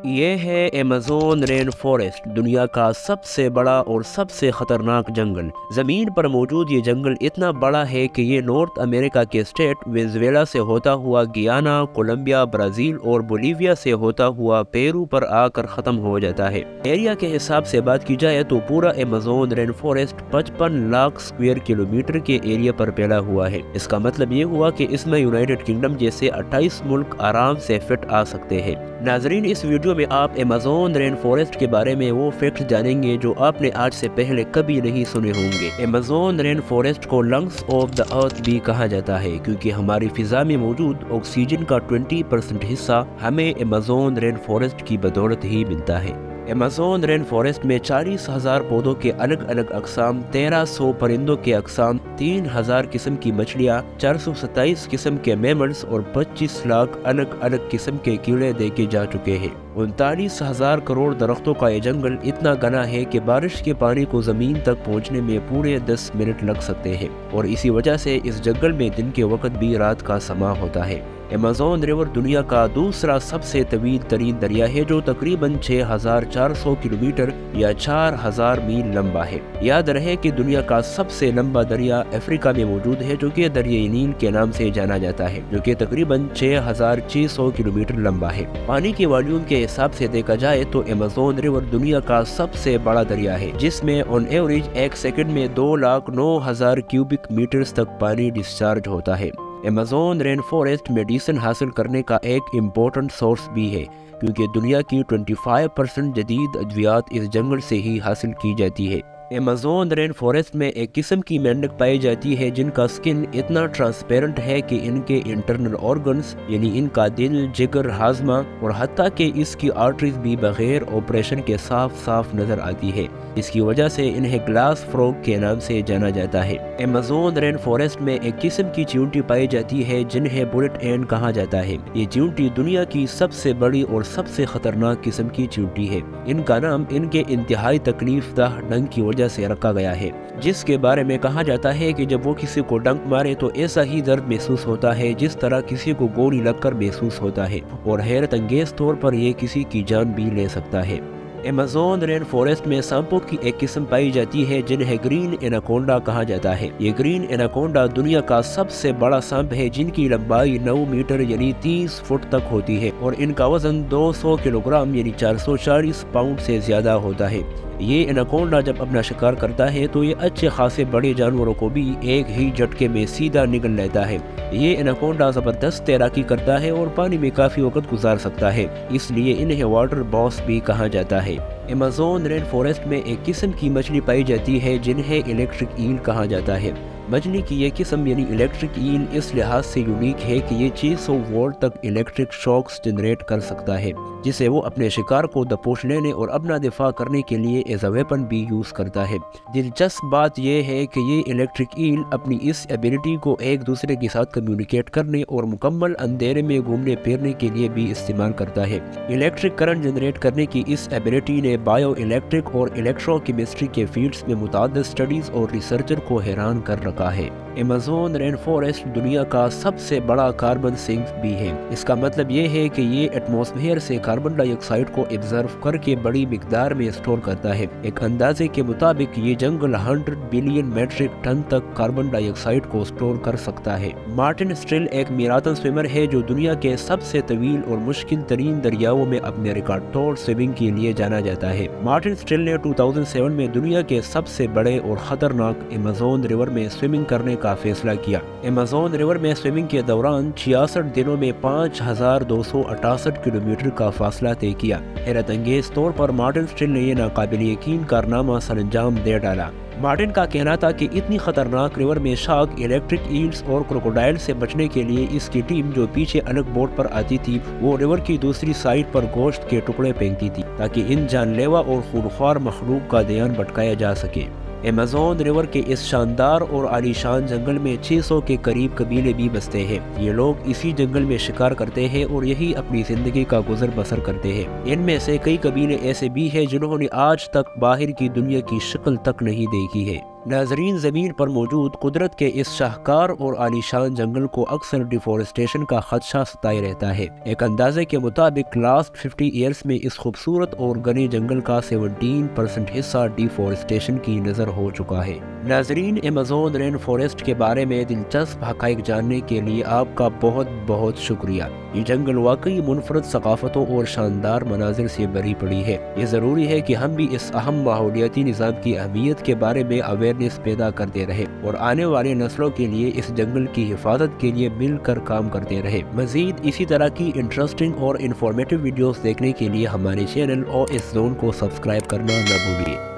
یہ ہے Amazon rain forest, دنیا کا سب سے بڑا اور سب سے خطرناک جنگل۔ زمین پر موجود یہ جنگل اتنا بڑا ہے کہ یہ نارتھ امریکہ کے اسٹیٹ وینزویلا سے ہوتا ہوا گیانا، کولمبیا، برازیل اور بولیویا سے ہوتا ہوا پیرو پر آ کر ختم ہو جاتا ہے۔ ایریا کے حساب سے بات کی جائے تو پورا Amazon rain forest 55 lakh square kilometre کے ایریا پر پھیلا ہوا ہے۔ اس کا مطلب یہ ہوا کہ اس میں یونائٹڈ کنگڈم جیسے 28 ملک آرام سے فٹ آ سکتے ہیں۔ ناظرین، اس ویڈیو میں آپ ایمیزون رین فارسٹ کے بارے میں وہ فیکٹ جانیں گے جو آپ نے آج سے پہلے کبھی نہیں سنے ہوں گے۔ ایمیزون رین فارسٹ کو لنگس آف دی ارتھ بھی کہا جاتا ہے کیونکہ ہماری فضا میں موجود آکسیجن کا 20% حصہ ہمیں ایمیزون رین فارسٹ کی بدولت ہی ملتا ہے۔ ایمیزون رین فارسٹ میں 40,000 پودوں کے الگ الگ اقسام، 1300 پرندوں کے اقسام، 3000 قسم کی مچھلیاں، 427 قسم کے میملز اور 25 لاکھ الگ الگ قسم کے کیڑے دیکھے جا چکے ہیں۔ 39,000 کروڑ درختوں کا یہ جنگل اتنا گھنا ہے کہ بارش کے پانی کو زمین تک پہنچنے میں پورے 10 منٹ لگ سکتے ہیں، اور اسی وجہ سے اس جنگل میں دن کے وقت بھی رات کا سما ہوتا ہے۔ ایمیزون ریور دنیا کا دوسرا سب سے طویل ترین دریا ہے جو تقریباً 6,400 کلومیٹر یا 4,000 میل لمبا ہے۔ یاد رہے کہ دنیا کا سب سے لمبا دریا افریقہ میں موجود ہے جو کہ دریائے نیل کے نام سے جانا جاتا ہے، جو کہ تقریباً 6,600 کلومیٹر لمبا ہے۔ پانی کے والیوم کے حساب سے دیکھا جائے تو ایمیزون ریور دنیا کا سب سے بڑا دریا ہے، جس میں آن ایوریج ایک سیکنڈ میں 2,09,000 کیوبک میٹرز تک پانی ڈسچارج ہوتا ہے۔ ایمیزون رین فارسٹ میڈیسن حاصل کرنے کا ایک امپورٹنٹ سورس بھی ہے کیونکہ دنیا کی 25% جدید ادویات اس جنگل سے ہی حاصل کی جاتی ہے۔ ایمیزون رین فارسٹ میں ایک قسم کی مینڈک پائی جاتی ہے جن کا سکن اتنا ٹرانسپیرنٹ ہے کہ ان کے انٹرنل آرگنز یعنی ان کا دل، جگر، ہاضمہ اور حتیٰ کہ اس کی آرٹریز بھی بغیر آپریشن کے صاف صاف نظر آتی ہے۔ اس کی وجہ سے انہیں گلاس فروگ کے نام سے جانا جاتا ہے۔ ایمیزون رین فارسٹ میں ایک قسم کی چیونٹی پائی جاتی ہے جنہیں بلٹ اینٹ کہا جاتا ہے۔ یہ چیونٹی دنیا کی سب سے بڑی اور سب سے خطرناک قسم کی چیونٹی ہے۔ ان کا نام ان کے انتہائی تکلیف دہ ڈنگ کی وجہ سے رکھا گیا ہے، جس کے بارے میں کہا جاتا ہے کہ جب وہ کسی کو ڈنک مارے تو ایسا ہی درد محسوس ہوتا ہے جس طرح کسی کو گولی لگ کر محسوس ہوتا ہے، اور حیرت انگیز طور پر یہ کسی کی جان بھی لے سکتا ہے۔ ایمیزون رین فارسٹ میں سانپوں کی ایک قسم پائی جاتی ہے جنہیں گرین ایناکونڈا کہا جاتا ہے۔ یہ گرین ایناکونڈا دنیا کا سب سے بڑا سانپ ہے جن کی لمبائی 9 میٹر یعنی 30 فٹ تک ہوتی ہے، اور ان کا وزن 200 کلوگرام یعنی 440 پاؤنڈ سے زیادہ ہوتا ہے۔ یہ ایناکونڈا جب اپنا شکار کرتا ہے تو یہ اچھے خاصے بڑے جانوروں کو بھی ایک ہی جھٹکے میں سیدھا نگل لیتا ہے۔ یہ ایناکونڈا زبردست تیراکی کرتا ہے اور پانی میں کافی وقت گزار سکتا ہے، اس لیے انہیں واٹر باس بھی کہا جاتا ہے۔ ایمیزون رین فارسٹ میں ایک قسم کی مچھلی پائی جاتی ہے جنہیں الیکٹرک ایل کہا جاتا ہے۔ مچھلی کی یہ قسم یعنی الیکٹرک ایل اس لحاظ سے یونیک ہے کہ یہ 600 وولٹ تک الیکٹرک شاکس جنریٹ کر سکتا ہے، جسے وہ اپنے شکار کو دبوچ لینے اور اپنا دفاع کرنے کے لیے ایز اے ویپن بھی یوز کرتا ہے۔ دلچسپ بات یہ ہے کہ یہ الیکٹرک ایل اپنی اس ایبیلٹی کو ایک دوسرے کے ساتھ کمیونیکیٹ کرنے اور مکمل اندھیرے میں گھومنے پھرنے کے لیے بھی استعمال کرتا ہے۔ الیکٹرک کرنٹ جنریٹ کرنے کی اس ایبیلٹی نے بائیو الیکٹرک اور الیکٹرو کیمسٹری کے فیلڈز میں متعدد سٹڈیز اور ریسرچر کو حیران کر رکھا ہے۔ ایمیزون رین فارسٹ دنیا کا سب سے بڑا کاربن سنک بھی ہے۔ اس کا مطلب یہ ہے کہ یہ ایٹماسفیئر سے کاربن ڈائی آکسائیڈ کو ایبزرو کر کے بڑی مقدار میں اسٹور کرتا ہے۔ ایک اندازے کے مطابق یہ جنگل 100 بلین میٹرک ٹن تک کاربن ڈائی آکسائیڈ کو اسٹور کر سکتا ہے۔ مارٹن اسٹرل ایک میراتھن سوئمر ہے جو دنیا کے سب سے طویل اور مشکل ترین دریاؤں میں اپنے ریکارڈ توڑ سوئمنگ کے لیے جانا جاتا ہے۔ مارٹن اسٹرل نے 2007 میں دنیا کے سب سے بڑے اور خطرناک ایمیزون ریور میں سوئمنگ کرنے کا فیصلہ کیا۔ ایمیزون ریور میں سوئمنگ کے دوران 66 دنوں میں 5,268 کلومیٹر کا فاصلہ طے کیا۔ حیرت انگیز طور پر مارٹن اسٹرل نے یہ ناقابل یقین کارنامہ سر انجام دے ڈالا۔ مارٹن کا کہنا تھا کہ اتنی خطرناک ریور میں شارک، الیکٹرک ایلز اور کروکوڈائل سے بچنے کے لیے اس کی ٹیم جو پیچھے الگ بوٹ پر آتی تھی وہ ریور کی دوسری سائڈ پر گوشت کے ٹکڑے پھینکتی تھی تاکہ ان جان لیوا اور خونخوار مخلوق کا دھیان بھٹکایا جا سکے۔ ایمیزون ریور کے اس شاندار اور عالیشان جنگل میں 600 کے قریب قبیلے بھی بستے ہیں۔ یہ لوگ اسی جنگل میں شکار کرتے ہیں اور یہی اپنی زندگی کا گزر بسر کرتے ہیں۔ ان میں سے کئی قبیلے ایسے بھی ہیں جنہوں نے آج تک باہر کی دنیا کی شکل تک نہیں دیکھی ہے۔ ناظرین، زمین پر موجود قدرت کے اس شاہکار اور عالیشان جنگل کو اکثر ڈیفورسٹیشن کا خدشہ ستائے رہتا ہے۔ ایک اندازے کے مطابق لاسٹ 50 ایئرز میں اس خوبصورت اور گھنے جنگل کا 17% حصہ ڈیفورسٹیشن کی نظر ہو چکا ہے۔ ناظرین، ایمیزون رین فارسٹ کے بارے میں دلچسپ حقائق جاننے کے لیے آپ کا بہت بہت شکریہ۔ یہ جنگل واقعی منفرد ثقافتوں اور شاندار مناظر سے بھری پڑی ہے۔ یہ ضروری ہے کہ ہم بھی اس اہم ماحولیاتی نظام کی اہمیت کے بارے میں اویئرنیس پیدا کرتے رہیں اور آنے والی نسلوں کے لیے اس جنگل کی حفاظت کے لیے مل کر کام کرتے رہیں۔ مزید اسی طرح کی انٹرسٹنگ اور انفارمیٹیو ویڈیوز دیکھنے کے لیے ہمارے چینل OS زون کو سبسکرائب کرنا نہ بھولئے۔